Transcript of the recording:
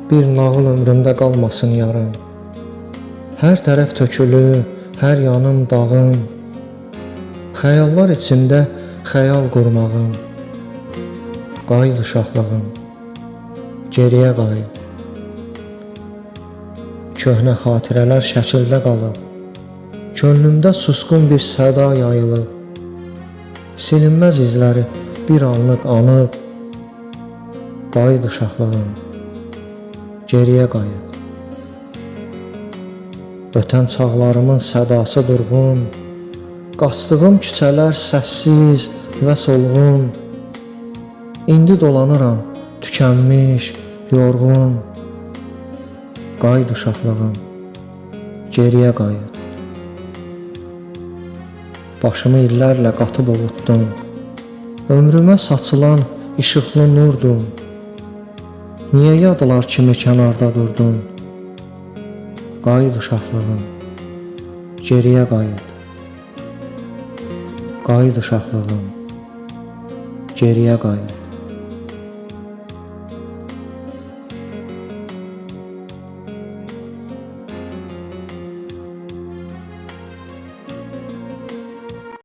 bir nağıl ömrümdə qalmasın yarım. Hər tərəf tökülü, hər yanım dağım, xəyallar içində xəyal qurmağım. Qayıt uşaqlığım, geriyə qayıt. Köhnə xatirələr şəkildə qalıb, könlümdə susqun bir səda yayılıb. Silinməz izləri bir anlıq anıb. Qayıt uşaqlığım, geriyə qayıt. Ötən çağlarımın sədası durğun, qaçdığım küçələr səssiz və solğun. İndi dolanıram, tükənmiş, yorğun. Qayıt uşaqlığım, geriyə qayıt. Başımı illərlə qatıb ovutdun, ömrümə saçılan işıqlı nurdun. Niyə yadlar kimi kənarda durdun? Qayıt uşaqlığım, geriyə qayıt. Qayıt uşaqlığım, geriyə qayıt.